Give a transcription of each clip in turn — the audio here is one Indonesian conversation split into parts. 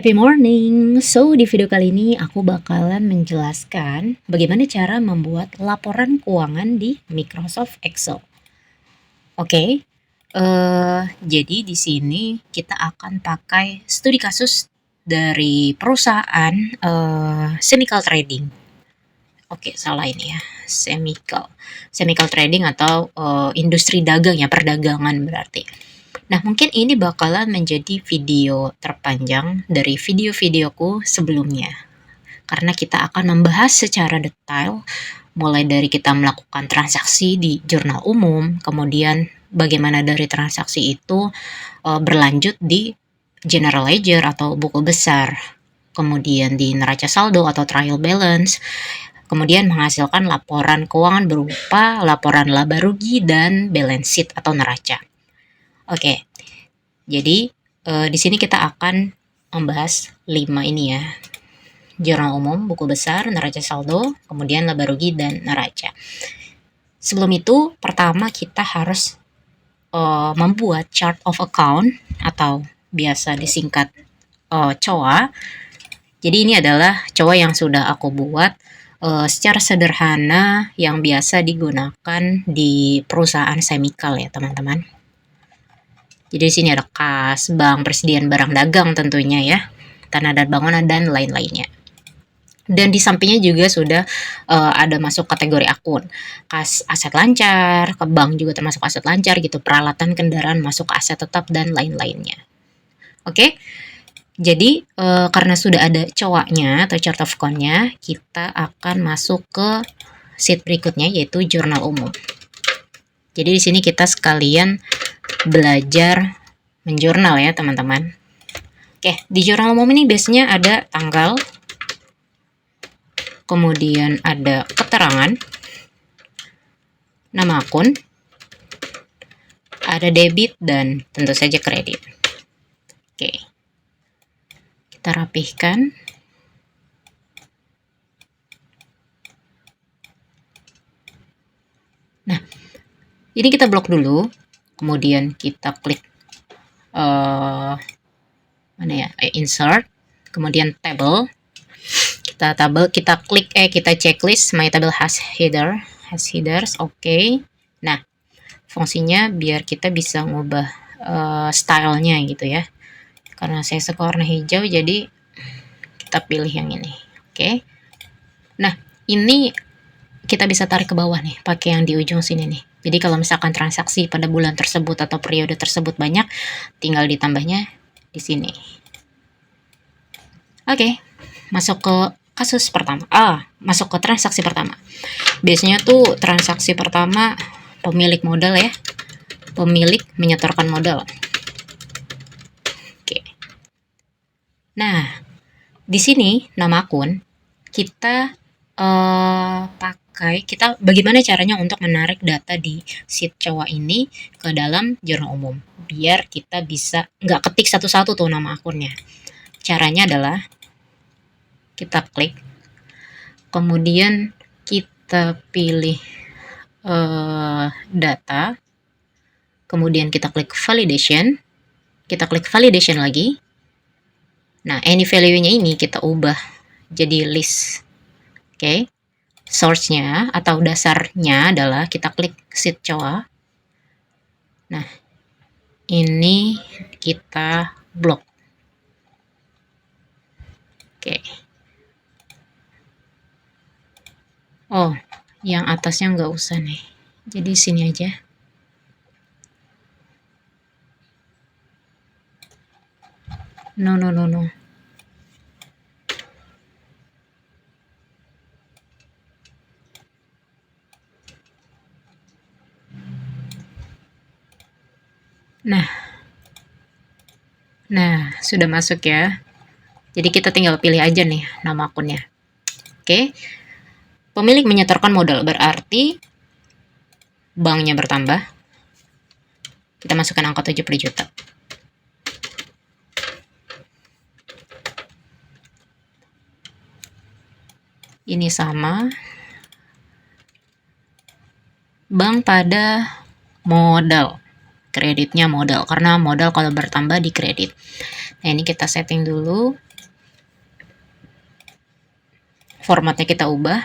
Happy morning. So, di video kali ini aku bakalan menjelaskan bagaimana cara membuat laporan keuangan di Microsoft Excel. Oke. Jadi di sini kita akan pakai studi kasus dari perusahaan Chemical Trading. Oke, salah ini ya. Chemical Trading atau industri dagang ya, perdagangan berarti. Nah, mungkin ini bakalan menjadi video terpanjang dari video-videoku sebelumnya, karena kita akan membahas secara detail, mulai dari kita melakukan transaksi di jurnal umum, kemudian bagaimana dari transaksi itu berlanjut di general ledger atau buku besar, kemudian di neraca saldo atau trial balance, kemudian menghasilkan laporan keuangan berupa laporan laba rugi dan balance sheet atau neraca. Oke, jadi di sini kita akan membahas 5 ini ya. Jurnal umum, buku besar, neraca saldo, kemudian laba rugi dan neraca. Sebelum itu, pertama kita harus membuat chart of account atau biasa disingkat COA. Jadi ini adalah COA yang sudah aku buat secara sederhana yang biasa digunakan di perusahaan chemical ya, teman-teman. Jadi di sini ada kas, bank, persediaan barang dagang tentunya ya, tanah dan bangunan dan lain-lainnya. Dan di sampingnya juga sudah ada masuk kategori akun, kas aset lancar, ke bank juga termasuk aset lancar gitu, peralatan kendaraan masuk aset tetap dan lain-lainnya. Oke, jadi karena sudah ada COA-nya atau chart of account-nya, kita akan masuk ke sheet berikutnya yaitu jurnal umum. Jadi di sini kita sekalian belajar menjurnal ya teman-teman. Oke, di jurnal umum ini biasanya ada tanggal, kemudian ada keterangan, nama akun, ada debit dan tentu saja kredit. Oke, kita rapihkan. Nah, ini kita blok dulu, kemudian kita klik mana ya, insert, kemudian table, kita klik kita checklist my table has headers. Oke. Nah, fungsinya biar kita bisa ngubah stylenya gitu ya, karena saya suka warna hijau jadi kita pilih yang ini. Oke. Nah, ini kita bisa tarik ke bawah nih pakai yang di ujung sini nih. Jadi kalau misalkan transaksi pada bulan tersebut atau periode tersebut banyak, tinggal ditambahnya di sini. Oke, masuk ke kasus pertama. Masuk ke transaksi pertama. Biasanya tuh transaksi pertama pemilik modal ya. Pemilik menyetorkan modal. Oke. Nah, di sini nama akun kita kita bagaimana caranya untuk menarik data di sheet COA ini ke dalam jurnal umum biar kita bisa nggak ketik satu-satu tuh nama akunnya. Caranya adalah kita klik, kemudian kita pilih data, kemudian kita klik validation, kita klik validation lagi. Nah, any value-nya ini kita ubah jadi list. Oke. Source-nya atau dasarnya adalah kita klik sheet COA. Nah, ini kita blok. Oke. Oh, yang atasnya nggak usah nih. Jadi sini aja. No. Nah, sudah masuk ya. Jadi kita tinggal pilih aja nih nama akunnya. Oke. Pemilik menyetorkan modal berarti banknya bertambah. Kita masukkan angka 70 juta. Ini sama. Bank pada modal. Kreditnya modal, karena modal kalau bertambah di kredit. Nah, ini kita setting dulu. Formatnya kita ubah.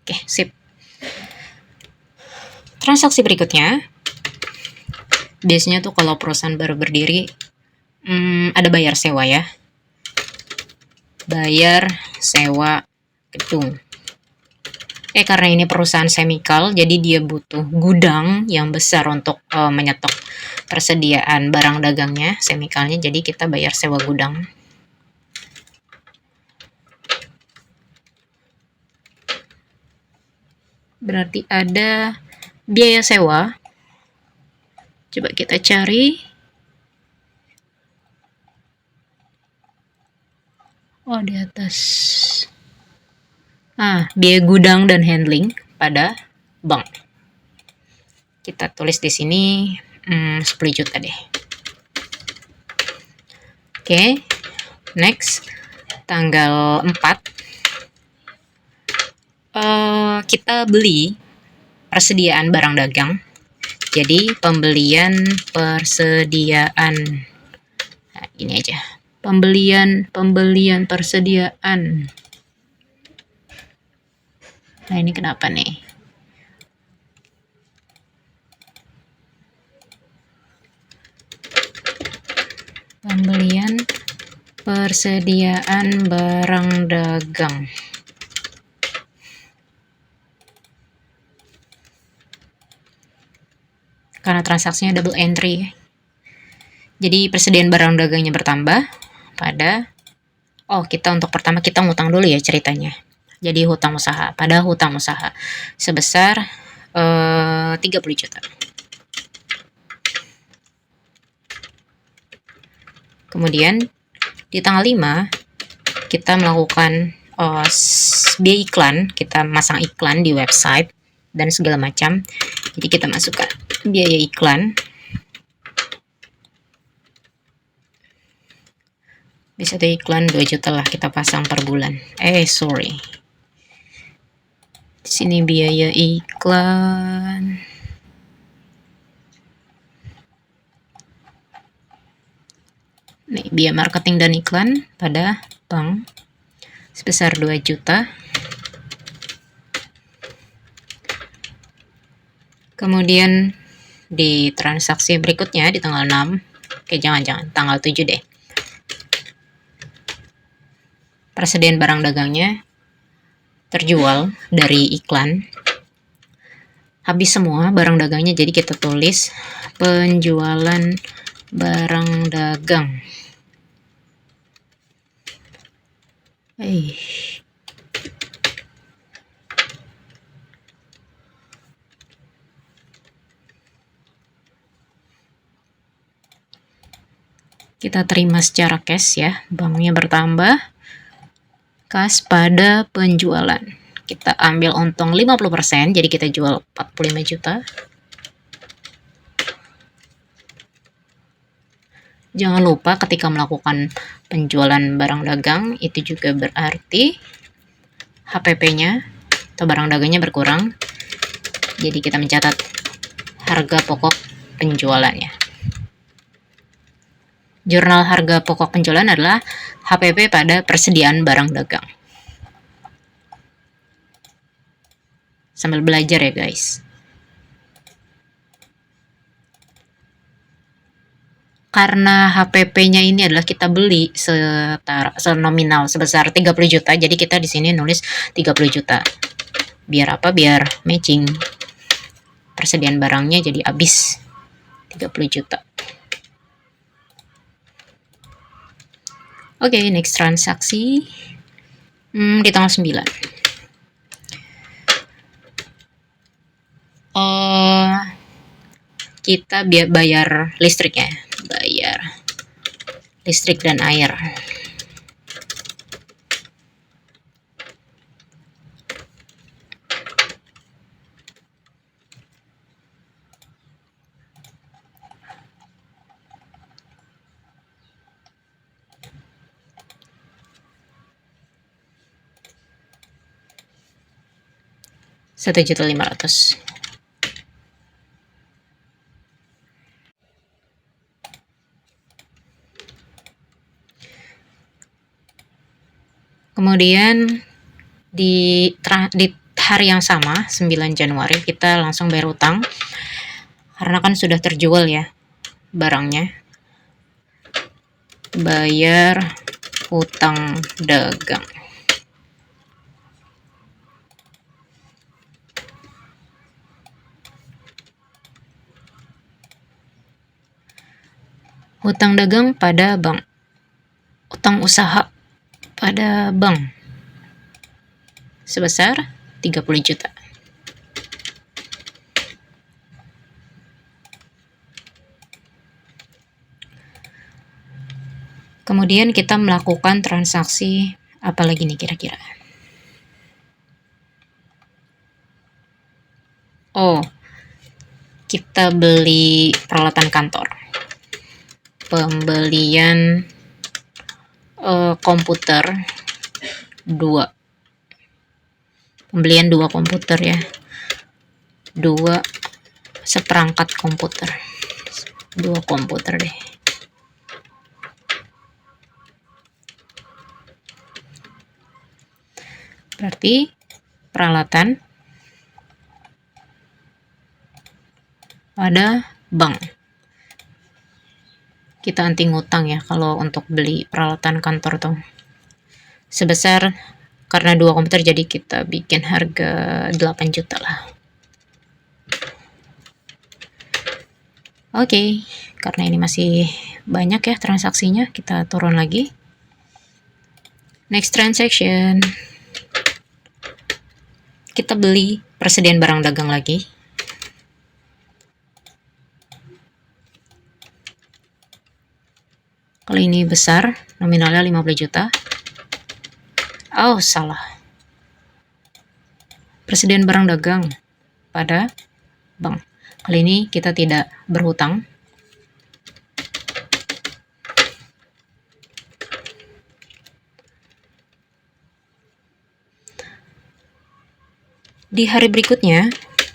Oke, sip. Transaksi berikutnya, biasanya tuh kalau perusahaan baru berdiri, ada bayar sewa ya. Bayar sewa gedung. Karena ini perusahaan chemical, jadi dia butuh gudang yang besar untuk menyetok persediaan barang dagangnya, chemicalnya, jadi kita bayar sewa gudang. Berarti ada biaya sewa. Coba kita cari. Oh, di atas. Biaya gudang dan handling pada bank. Kita tulis di sini 10 juta deh. Oke, next. Tanggal 4. Kita beli persediaan barang dagang. Jadi pembelian persediaan. Nah, ini aja. Pembelian persediaan. Nah, ini kenapa nih? Pembelian persediaan barang dagang. Karena transaksinya double entry. Jadi persediaan barang dagangnya bertambah pada kita untuk pertama kita ngutang dulu ya ceritanya. Jadi hutang usaha, pada hutang usaha sebesar 30 juta. Kemudian di tanggal 5 kita melakukan biaya iklan, kita masang iklan di website dan segala macam. Jadi kita masukkan biaya iklan. Bisa tuh iklan 2 juta lah kita pasang per bulan. Sorry. Di sini biaya iklan. Nih, biaya marketing dan iklan pada bank sebesar 2 juta. Kemudian di transaksi berikutnya di tanggal 6. Jangan, tanggal 7 deh. Persediaan barang dagangnya terjual dari iklan. Habis semua barang dagangnya, jadi kita tulis penjualan barang dagang. Kita terima secara cash ya, banknya bertambah. Kas pada penjualan. Kita ambil untung 50%, jadi kita jual 45 juta. Jangan lupa ketika melakukan penjualan barang dagang, itu juga berarti HPP-nya atau barang dagangnya berkurang. Jadi kita mencatat harga pokok penjualannya. Jurnal harga pokok penjualan adalah HPP pada persediaan barang dagang. Sambil belajar ya guys. Karena HPP-nya ini adalah kita beli senominal sebesar 30 juta, jadi kita di sini nulis 30 juta. Biar apa? Biar matching. Persediaan barangnya jadi habis 30 juta. Oke, next transaksi di tanggal 9. Kita bayar listrik ya, bayar listrik dan air. Rp1.500.000. Kemudian di hari yang sama, 9 Januari, kita langsung bayar utang. Karena kan sudah terjual ya barangnya. Bayar hutang dagang. Hutang dagang pada bank. Utang usaha pada bank sebesar 30 juta. Kemudian kita melakukan transaksi apa lagi nih kira-kira? Oh, kita beli peralatan kantor. Pembelian komputer 2. Pembelian 2 komputer ya. 2 seperangkat komputer. 2 komputer deh. Berarti peralatan pada bank. Kita anti ngutang ya kalau untuk beli peralatan kantor tuh. Sebesar, karena 2 komputer jadi kita bikin harga 8 juta lah. Oke, karena ini masih banyak ya transaksinya, kita turun lagi. Next transaction. Kita beli persediaan barang dagang lagi. Kalau ini besar, nominalnya 50 juta. Oh, salah. Persediaan barang dagang pada bank. Kali ini kita tidak berhutang. Di hari berikutnya,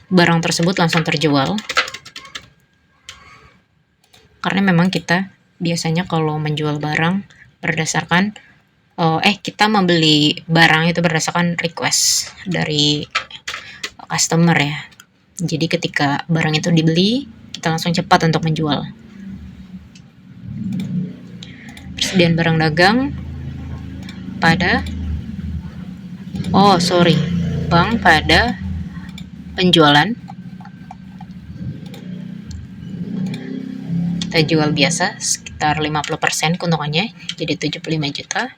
barang tersebut langsung terjual. Karena memang kita biasanya kalau menjual barang berdasarkan kita membeli barang itu berdasarkan request dari customer ya. Jadi ketika barang itu dibeli, kita langsung cepat untuk menjual. Persediaan barang dagang pada bank pada penjualan. Kita jual biasa sekitar 50% keuntungannya, jadi 75 juta.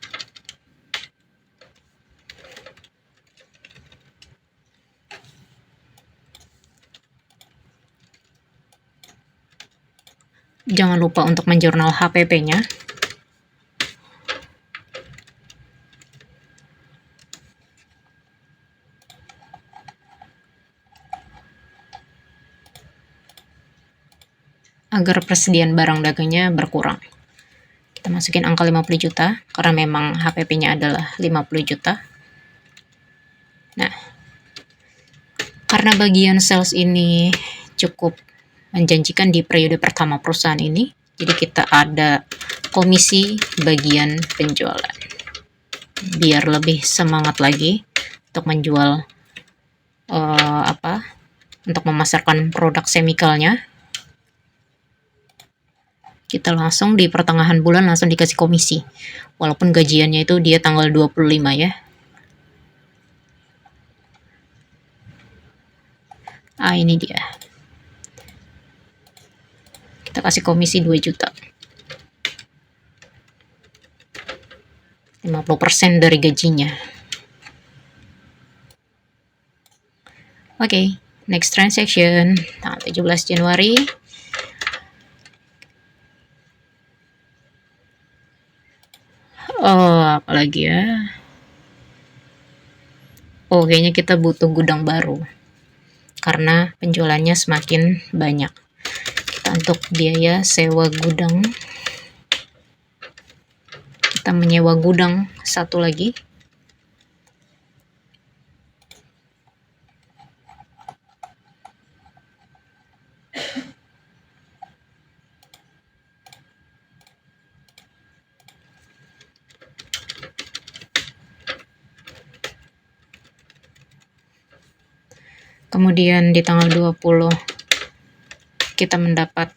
Jangan lupa untuk menjurnal HPP-nya. Agar persediaan barang dagangnya berkurang. Kita masukin angka 50 juta, karena memang HPP-nya adalah 50 juta. Nah, karena bagian sales ini cukup menjanjikan di periode pertama perusahaan ini, jadi kita ada komisi bagian penjualan. Biar lebih semangat lagi untuk menjual untuk memasarkan produk chemicalnya. Kita langsung di pertengahan bulan langsung dikasih komisi. Walaupun gajiannya itu dia tanggal 25 ya. Ini dia. Kita kasih komisi 2 juta. 50% dari gajinya. Oke, next transaction. Tanggal 17 Januari. Apalagi ya? Kayaknya kita butuh gudang baru. Karena penjualannya semakin banyak. Kita untuk biaya sewa gudang. Kita menyewa gudang satu lagi. Kemudian di tanggal 20 kita mendapat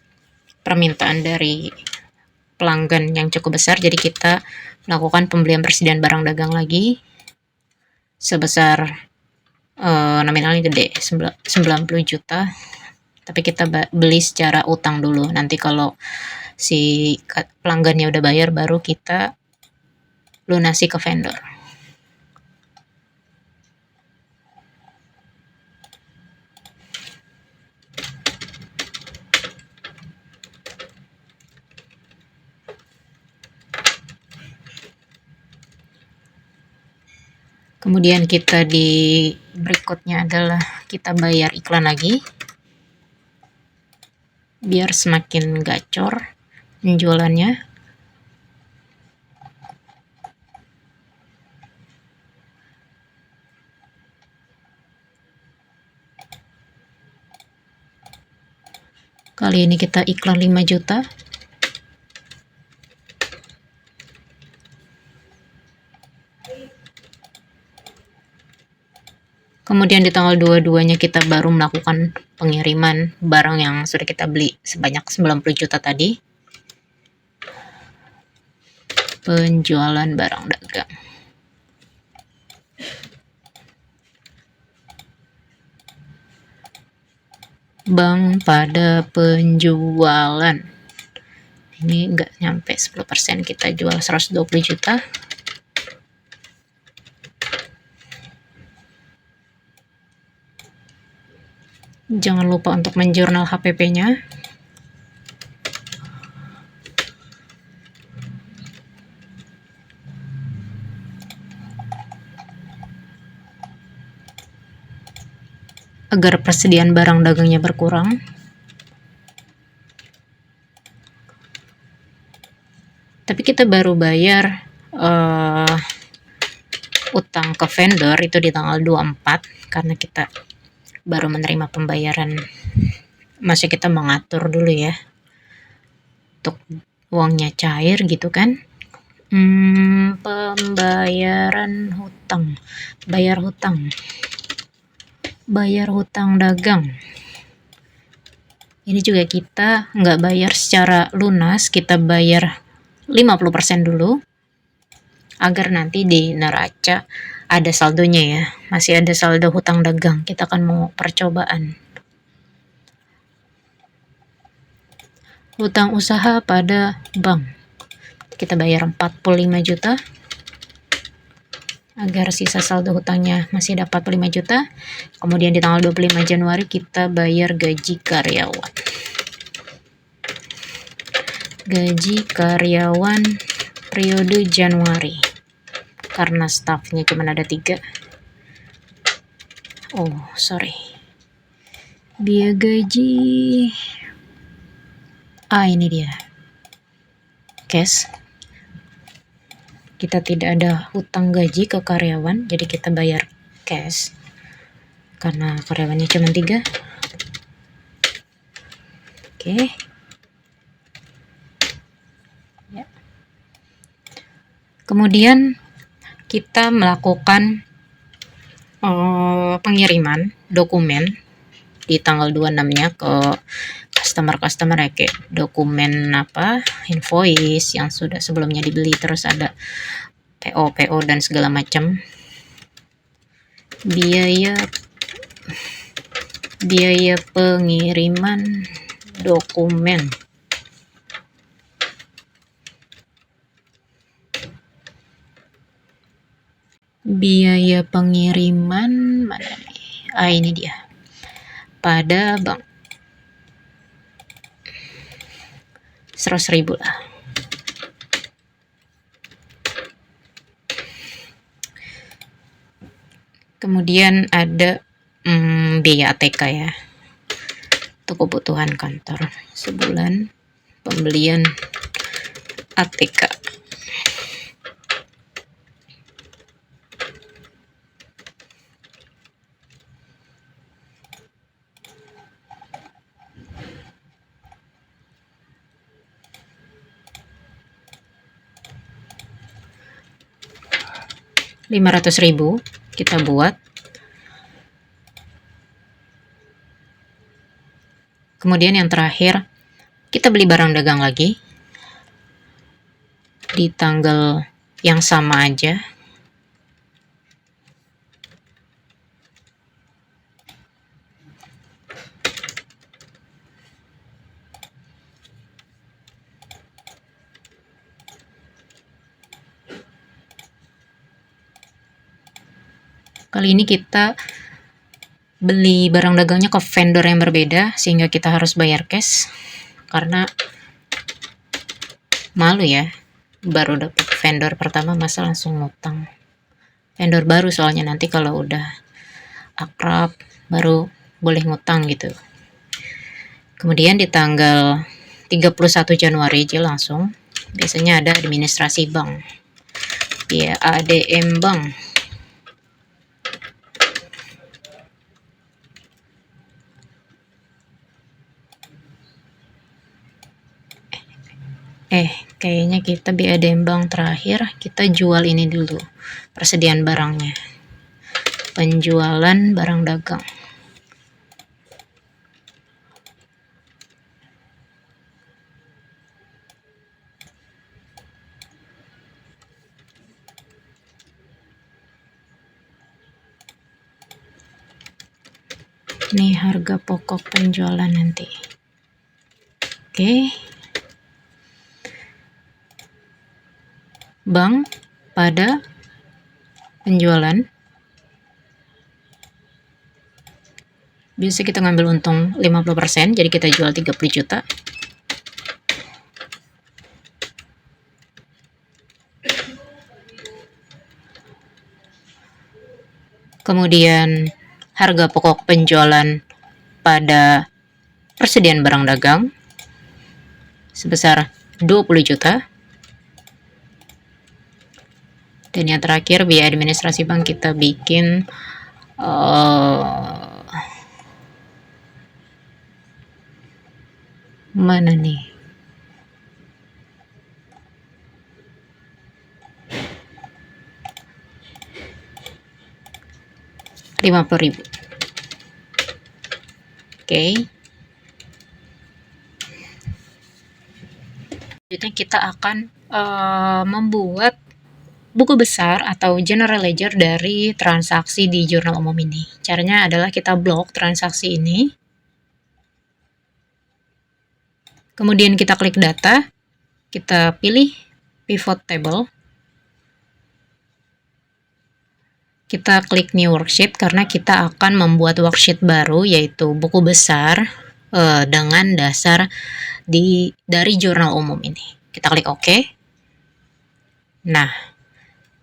permintaan dari pelanggan yang cukup besar, jadi kita melakukan pembelian persediaan barang dagang lagi sebesar nominalnya gede, 90 juta, tapi kita beli secara utang dulu. Nanti kalau si pelanggannya udah bayar baru kita lunasi ke vendor. Kemudian kita di berikutnya adalah kita bayar iklan lagi biar semakin gacor penjualannya. Kali ini kita iklan 5 juta. Kemudian di tanggal 22-nya kita baru melakukan pengiriman barang yang sudah kita beli sebanyak 90 juta tadi. Penjualan barang dagang. Bank pada penjualan. Ini nggak nyampe 10%, kita jual 120 juta. Jangan lupa untuk menjurnal HPP-nya. Agar persediaan barang dagangnya berkurang. Tapi kita baru bayar utang ke vendor itu di tanggal 24 karena kita baru menerima pembayaran. Masih kita mengatur dulu ya untuk uangnya cair gitu kan. Pembayaran hutang, bayar hutang dagang. Ini juga kita nggak bayar secara lunas, kita bayar 50% dulu agar nanti di neraca ada saldonya ya, masih ada saldo hutang dagang. Kita akan mau percobaan. Hutang usaha pada bank, kita bayar 45 juta agar sisa saldo hutangnya masih ada 45 juta. Kemudian di tanggal 25 Januari kita bayar gaji karyawan. Gaji karyawan periode Januari. Karena staffnya cuma ada 3. Oh, sorry. Biaya gaji. Ini dia. Cash. Kita tidak ada hutang gaji ke karyawan, jadi kita bayar cash. Karena karyawannya cuma 3. Oke. Ya. Kemudian kita melakukan pengiriman dokumen di tanggal 26-nya ke customer ya, kayak dokumen invoice yang sudah sebelumnya dibeli, terus ada PO dan segala macam. Biaya pengiriman dokumen. Biaya pengiriman mana nih? Ini dia. Pada bank. 100.000 lah. Kemudian ada biaya ATK ya. Untuk kebutuhan kantor sebulan, pembelian ATK. Rp500.000 kita buat Kemudian yang terakhir, kita beli barang dagang lagi di tanggal yang sama aja. Kali ini kita beli barang dagangnya ke vendor yang berbeda, sehingga kita harus bayar cash, karena malu ya, baru dapet vendor pertama masa langsung ngutang. Vendor baru soalnya, nanti kalau udah akrab baru boleh ngutang gitu. Kemudian di tanggal 31 Januari aja langsung, biasanya ada administrasi bank, ya ADM Bank. Kayaknya kita BADM Bank terakhir, kita jual ini dulu, persediaan barangnya, penjualan barang dagang. Ini harga pokok penjualan nanti. Oke. Bank pada penjualan. Biasa kita ngambil untung 50%, jadi kita jual 30 juta. Kemudian harga pokok penjualan pada persediaan barang dagang sebesar 20 juta. Dan yang terakhir, biaya administrasi bank kita bikin mana nih? Rp50.000. Oke. Selanjutnya kita akan membuat buku besar atau general ledger dari transaksi di jurnal umum ini. Caranya adalah kita blok transaksi ini. Kemudian kita klik data, kita pilih pivot table. Kita klik new worksheet karena kita akan membuat worksheet baru, yaitu buku besar dengan dasar dari jurnal umum ini. Kita klik OK. Nah,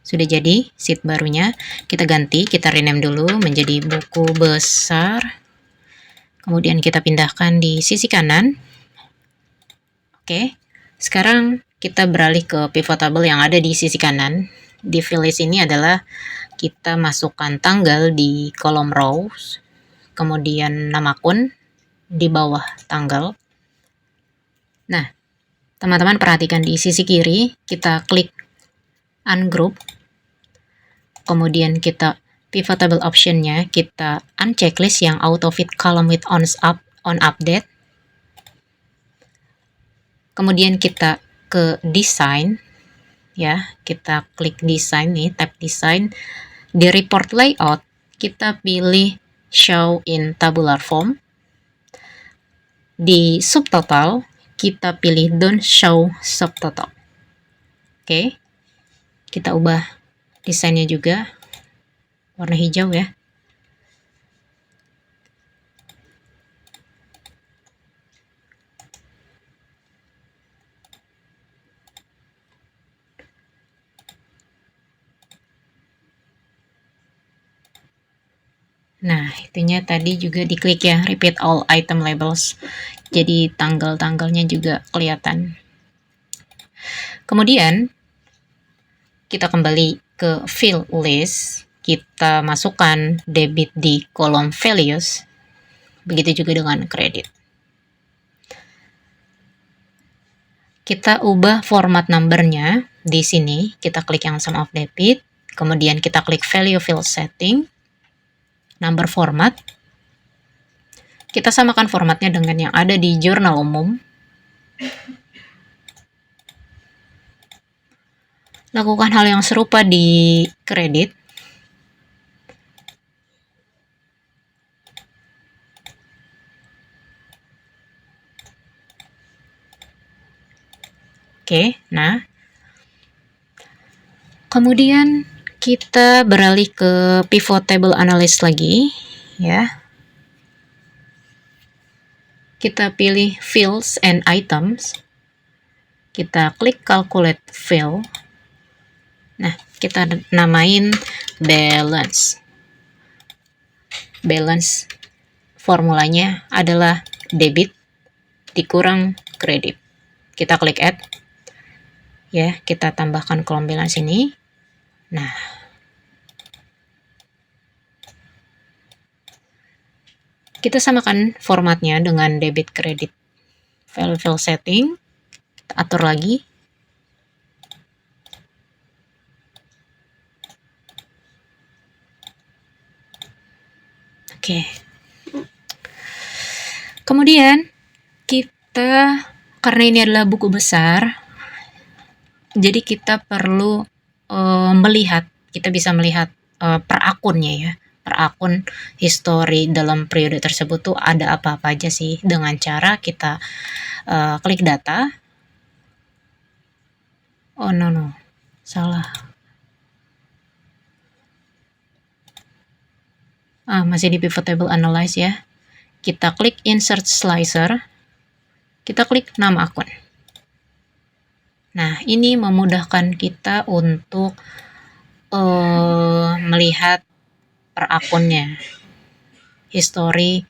sudah jadi sheet barunya. Kita ganti, kita rename dulu menjadi buku besar. Kemudian kita pindahkan di sisi kanan. Oke, sekarang kita beralih ke pivot table yang ada di sisi kanan. Di field list ini adalah kita masukkan tanggal di kolom rows, kemudian nama akun di bawah tanggal. Nah, teman-teman perhatikan di sisi kiri, kita klik ungroup, kemudian kita pivot table optionnya, kita unchecklist yang auto fit column with on update. Kemudian kita ke design, ya, kita klik design nih, tab design. Di report layout, kita pilih show in tabular form. Di subtotal, kita pilih don't show subtotal. Oke, kita ubah desainnya juga warna hijau ya. Nah, itunya tadi juga diklik ya, repeat all item labels. Jadi tanggal-tanggalnya juga kelihatan. Kemudian kita kembali ke field list, kita masukkan debit di kolom values. Begitu juga dengan kredit. Kita ubah format numbernya di sini, kita klik yang sum of debit, kemudian kita klik value field setting, number format, Kita samakan formatnya dengan yang ada di jurnal umum. Lakukan hal yang serupa di kredit. Oke, nah kemudian kita beralih ke pivot table analysis lagi, ya. Kita pilih fields and items. Kita klik calculate field. Nah, kita namain balance. Balance formulanya adalah debit dikurang kredit. Kita klik add. Ya, kita tambahkan kolom balance ini. Nah, kita samakan formatnya dengan debit kredit. File setting, kita atur lagi. Oke. Kemudian kita, karena ini adalah buku besar, jadi kita perlu melihat, kita bisa melihat per akunnya ya, per akun history dalam periode tersebut tuh ada apa-apa aja sih, dengan cara kita klik data. Oh no, salah. Masih di pivot table analyze ya. Kita klik insert slicer, kita klik nama akun. Nah, ini memudahkan kita untuk melihat per akunnya, history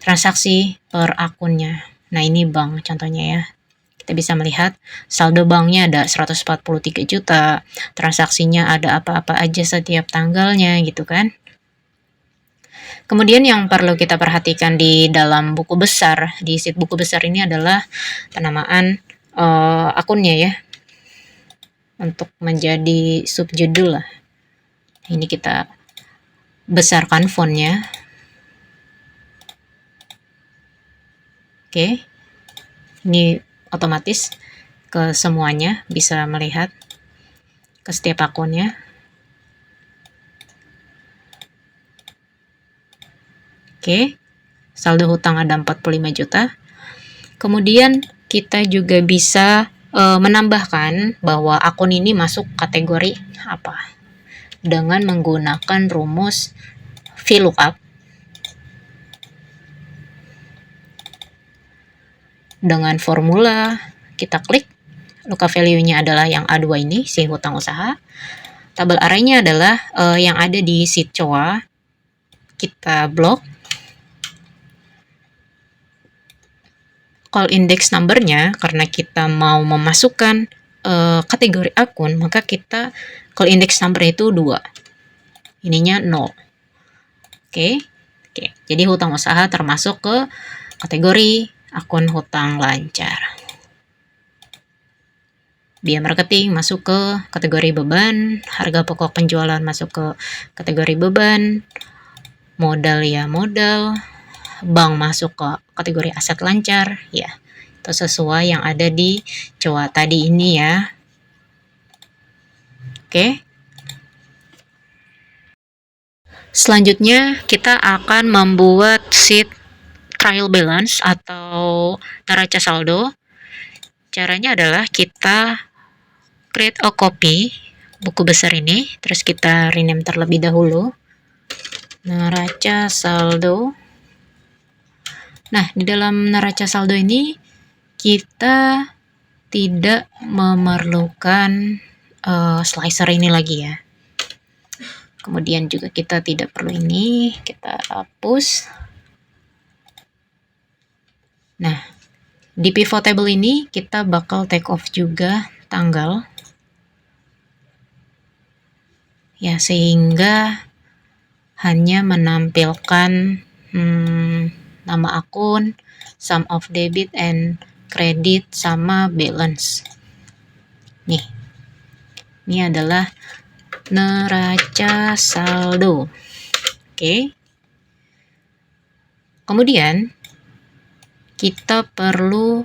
transaksi per akunnya. Nah, ini bank contohnya ya. Kita bisa melihat saldo banknya ada 143 juta, transaksinya ada apa-apa aja setiap tanggalnya gitu kan. Kemudian yang perlu kita perhatikan di dalam buku besar, di sheet buku besar ini adalah penamaan akunnya ya, untuk menjadi subjudul lah. Ini kita besarkan fontnya. Oke, ini otomatis ke semuanya, bisa melihat ke setiap akunnya. Oke, saldo hutang ada 45 juta. Kemudian kita juga bisa menambahkan bahwa akun ini masuk kategori apa dengan menggunakan rumus VLOOKUP. Dengan formula kita klik, lookup value-nya adalah yang A2 ini, si hutang usaha. Tabel array-nya adalah yang ada di sheet COA. Kita blok. Call index number-nya, karena kita mau memasukkan kategori akun, maka kita call index number itu 2. Ininya 0. Oke. Jadi hutang usaha termasuk ke kategori akun hutang lancar. Biaya marketing masuk ke kategori beban, harga pokok penjualan masuk ke kategori beban, modal ya modal, bank masuk ke kategori aset lancar ya. Itu sesuai yang ada di COA tadi ini ya. Oke. Selanjutnya kita akan membuat sheet trial balance atau neraca saldo. Caranya adalah kita create a copy buku besar ini, terus kita rename terlebih dahulu neraca saldo. Nah, di dalam neraca saldo ini kita tidak memerlukan slicer ini lagi ya. Kemudian juga kita tidak perlu ini, kita hapus. Nah, di pivot table ini kita bakal take off juga tanggal. Ya, sehingga hanya menampilkan nama akun, sum of debit and credit, sama balance. Nih, ini adalah neraca saldo. Oke. Kemudian kita perlu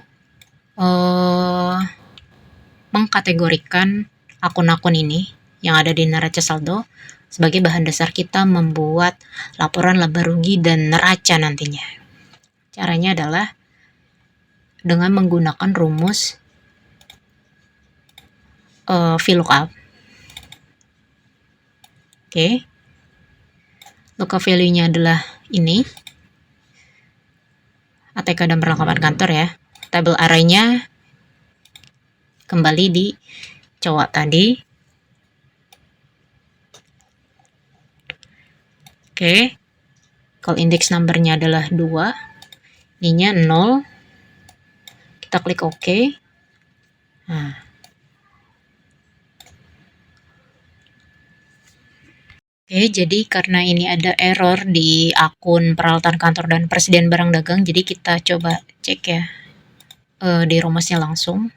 mengkategorikan akun-akun ini yang ada di neraca saldo sebagai bahan dasar kita membuat laporan laba rugi dan neraca nantinya. Caranya adalah dengan menggunakan rumus VLOOKUP. Oke. Lookup value-nya adalah ini. ATK dan perlengkapan kantor ya. Tabel array-nya kembali di cowok tadi. Oke. Call index number-nya adalah 2. Ininya 0. Kita klik OK. Nah. Oke, jadi karena ini ada error di akun peralatan kantor dan persediaan barang dagang, jadi kita coba cek ya di rumusnya langsung.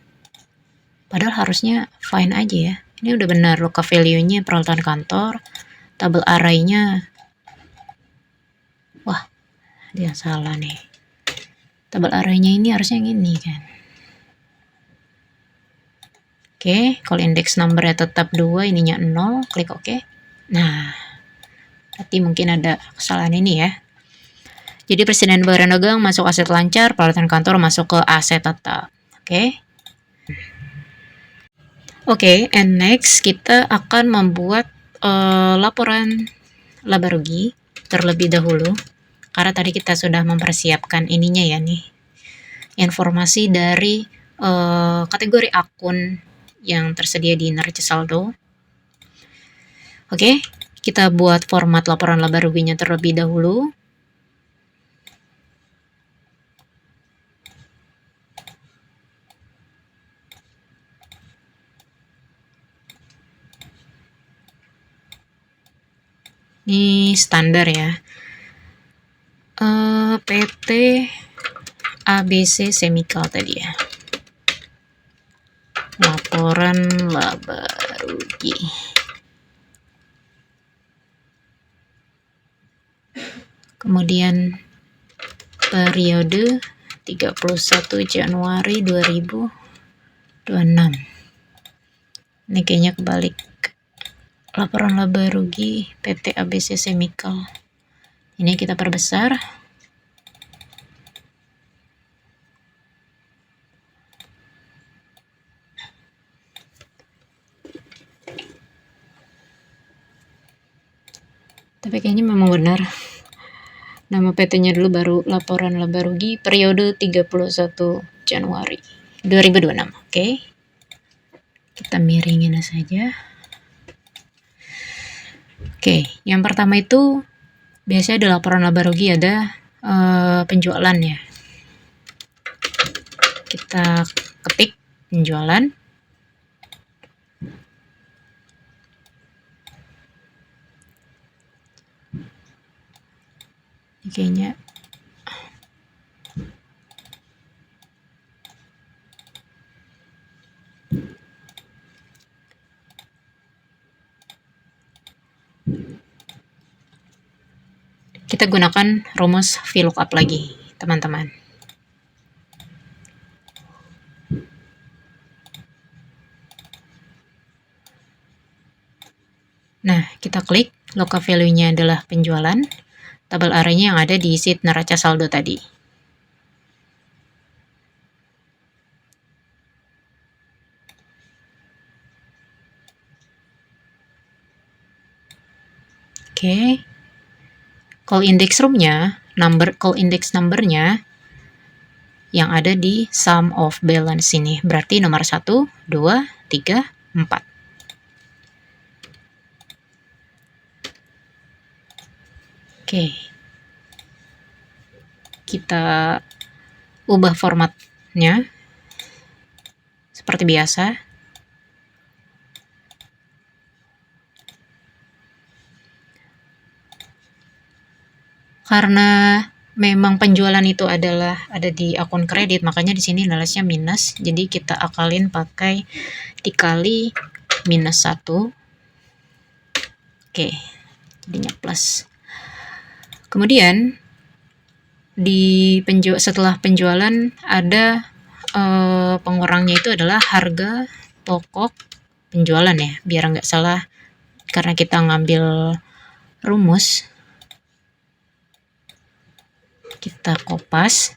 Padahal harusnya fine aja ya. Ini udah benar lookup value-nya peralatan kantor, tabel array-nya. Wah, dia salah nih. Tabel array-nya ini harusnya yang ini kan. Oke, call index number-nya tetap 2, ininya 0, klik OK. Nah, berarti mungkin ada kesalahan ini ya. Jadi persediaan barang dagang masuk aset lancar, peralatan kantor masuk ke aset tetap. Oke, and next kita akan membuat laporan laba rugi terlebih dahulu. Karena tadi kita sudah mempersiapkan ininya ya nih. Informasi dari kategori akun yang tersedia di neraca saldo. Oke, kita buat format laporan laba ruginya terlebih dahulu. Ini standar ya. PT ABC Chemical tadi ya. Laporan laba rugi. Kemudian periode 31 Januari 2026. Ini kayaknya kebalik. Laporan laba rugi PT ABC Chemical. Ini kita perbesar. Tapi kayaknya memang benar. Nama PT-nya dulu baru laporan laba rugi periode 31 Januari 2026. Oke. Kita miringin saja. Oke, yang pertama itu biasanya di laporan laba rugi ada penjualan ya. Kita ketik penjualan. Ini kayaknya kita gunakan rumus VLOOKUP lagi, teman-teman. Nah, kita klik lookup value-nya adalah penjualan, tabel array-nya yang ada di sheet neraca saldo tadi. Oke. Call index room-nya, call index number-nya yang ada di sum of balance ini. Berarti nomor 1, 2, 3, 4. Oke. Kita ubah formatnya seperti biasa. Karena memang penjualan itu adalah ada di akun kredit, makanya di sini nalasnya minus. Jadi kita akalin pakai dikali minus 1. Oke, jadinya plus. Kemudian setelah penjualan ada pengurangnya, itu adalah harga pokok penjualan ya, biar nggak salah karena kita ngambil rumus. Kita kopas.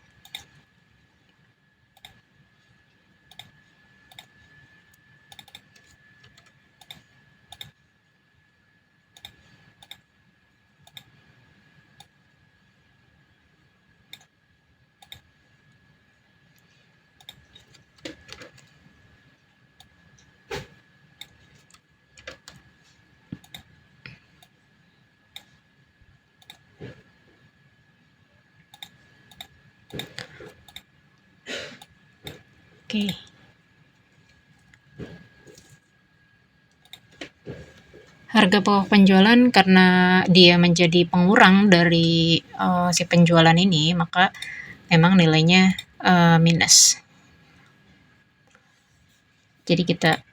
Oke. Harga pokok penjualan karena dia menjadi pengurang dari si penjualan ini, maka memang nilainya minus. Jadi kita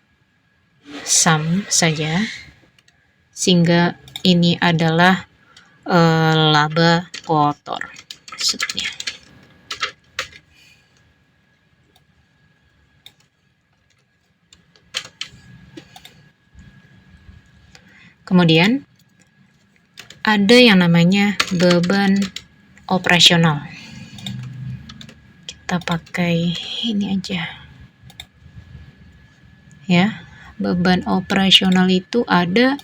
sum saja, sehingga ini adalah laba kotor maksudnya. Kemudian ada yang namanya beban operasional. Kita pakai ini aja. Ya, beban operasional itu ada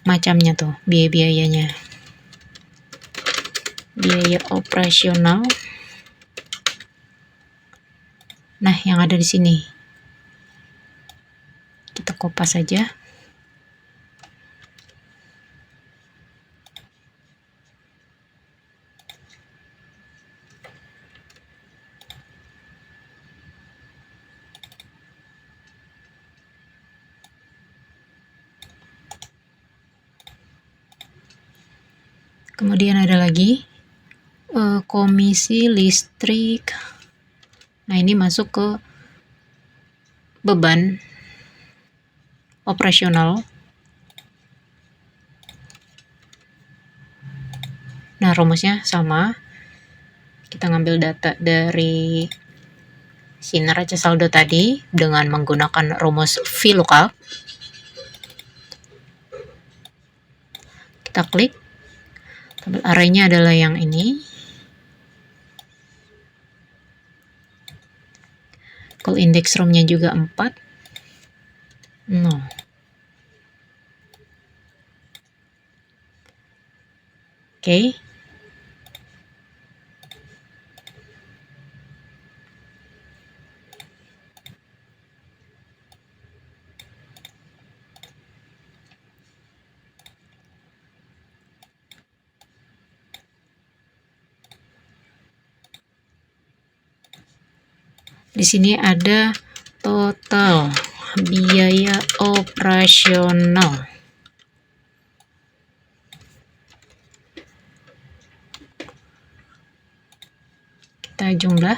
macamnya tuh, biaya-biayanya. Biaya operasional. Nah, yang ada di sini. Kita kopas saja. Kemudian ada lagi komisi listrik. Nah, ini masuk ke beban operasional. Nah, rumusnya sama. Kita ngambil data dari si neraca saldo tadi dengan menggunakan rumus VLOOKUP. Kita klik. Tabel arraynya adalah yang ini. Call index row-nya juga 4. No. Oke. Di sini ada total biaya operasional. Kita jumlah.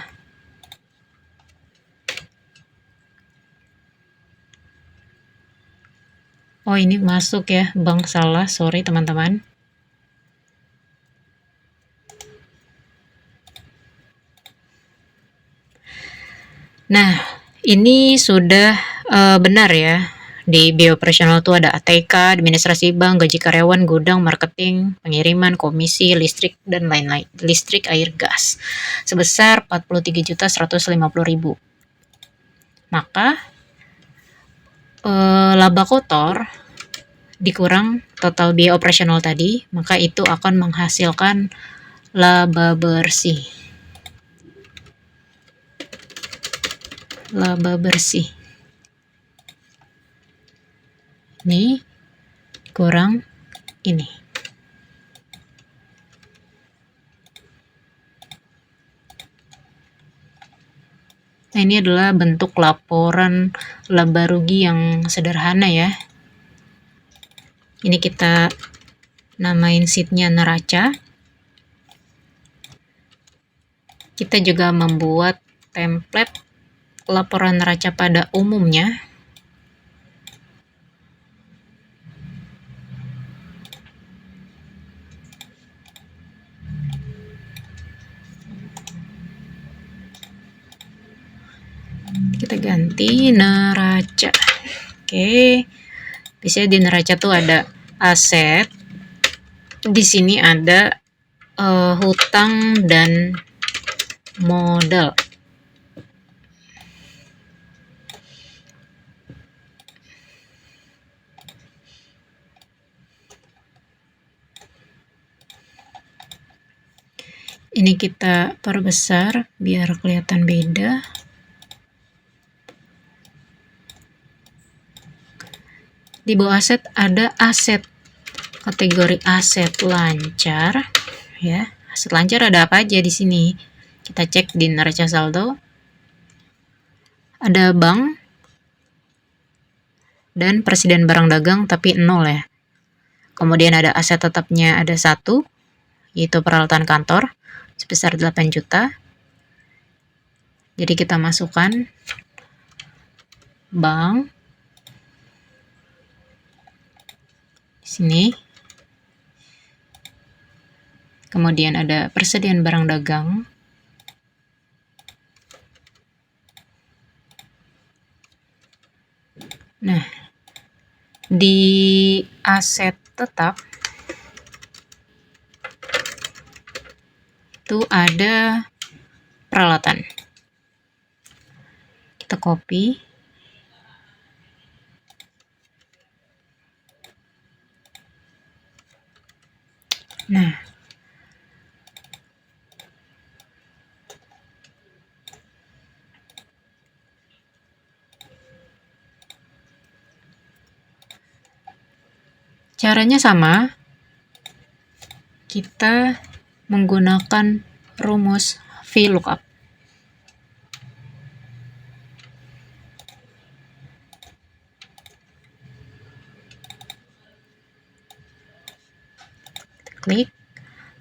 Oh, ini masuk ya, bank salah, sorry teman-teman. Nah, ini sudah benar ya. Di biaya operasional itu ada ATK, administrasi bank, gaji karyawan, gudang, marketing, pengiriman, komisi, listrik, dan lain-lain. Listrik, air, gas. Sebesar 43.150.000. Maka laba kotor dikurang total biaya operasional tadi, maka itu akan menghasilkan laba bersih. Laba bersih. Ini kurang ini. Nah, ini adalah bentuk laporan laba rugi yang sederhana ya. Ini kita namain sheet-nya neraca. Kita juga membuat template laporan neraca pada umumnya. kita ganti neraca. Oke, biasanya di neraca tuh ada aset, di sini ada hutang dan modal. Ini kita perbesar biar kelihatan beda. Di bawah aset ada aset, kategori aset lancar ya. Aset lancar ada apa aja di sini? Kita cek di neraca saldo. Ada bank dan presiden barang dagang tapi 0 ya. Kemudian ada aset tetapnya ada 1, yaitu peralatan kantor sebesar 8 juta. Jadi kita masukkan bank di sini. Kemudian ada persediaan barang dagang. Nah, di aset tetap itu ada peralatan. Kita copy. Nah, caranya sama. Kita menggunakan rumus VLOOKUP. Klik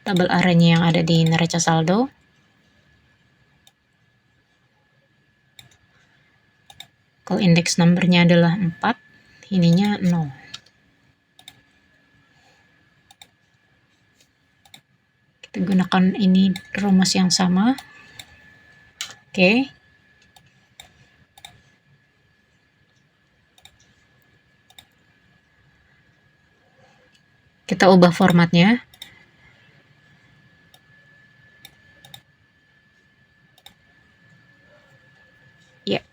tabel arraynya yang ada di neraca saldo. Kalau indeks numbernya adalah 4, ininya 0. Kita gunakan ini rumus yang sama. Oke. Kita ubah formatnya. Ya.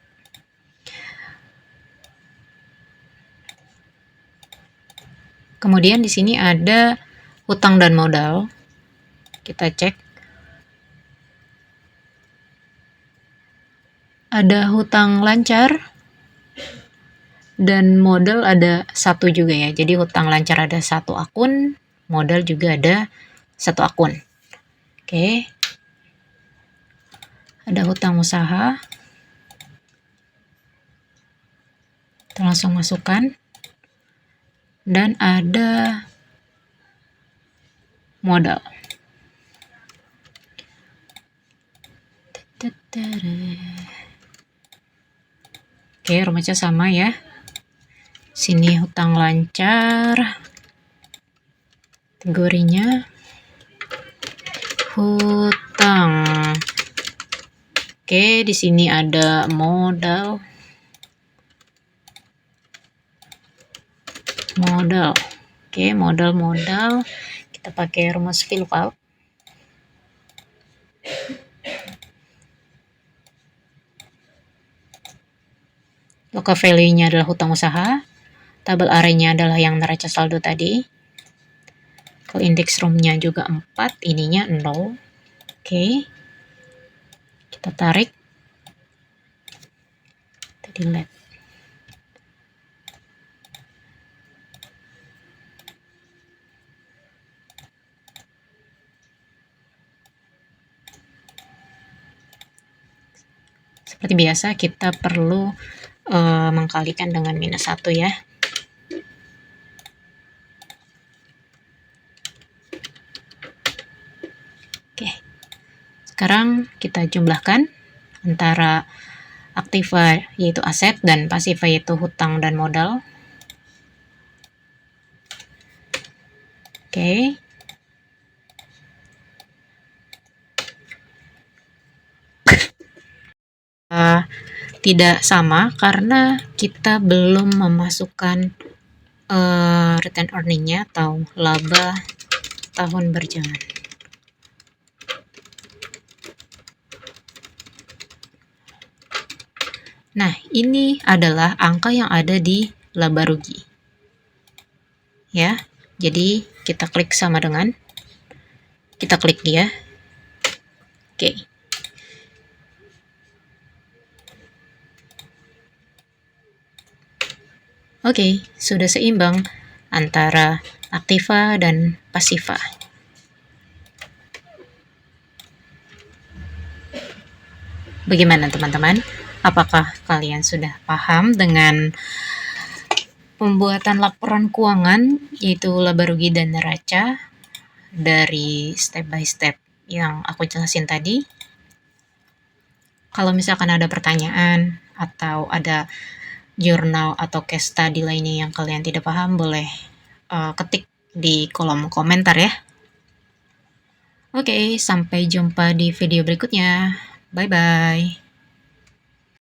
Kemudian di sini ada hutang dan modal. Kita cek. Ada hutang lancar dan modal ada 1 juga ya. Jadi hutang lancar ada 1 akun, modal juga ada 1 akun. Oke. Ada hutang usaha. Kita langsung masukkan. Dan ada modal. Oke, rumusnya sama ya. Sini hutang lancar. Kategorinya hutang. Oke, di sini ada modal. Oke, modal. Kita pakai rumus VLOOKUP. Local value-nya adalah hutang usaha. Tabel arraynya adalah yang neraca saldo tadi. Kalau indeks room-nya juga 4, ininya 0. Oke. Kita tarik. Kita delete. Seperti biasa kita perlu mengkalikan dengan -1 ya. Oke. Sekarang kita jumlahkan antara aktiva yaitu aset dan pasiva yaitu hutang dan modal. Oke. tidak sama karena kita belum memasukkan return earning-nya atau laba tahun berjalan. Nah, ini adalah angka yang ada di laba rugi. Ya, jadi kita klik sama dengan, kita klik dia. Oke. Oke, sudah seimbang antara aktiva dan pasiva. Bagaimana teman-teman? Apakah kalian sudah paham dengan pembuatan laporan keuangan, yaitu laba rugi dan neraca, dari step by step yang aku jelasin tadi? Kalau misalkan ada pertanyaan atau ada jurnal atau case study lainnya yang kalian tidak paham, boleh ketik di kolom komentar ya. Oke, sampai jumpa di video berikutnya. Bye-bye.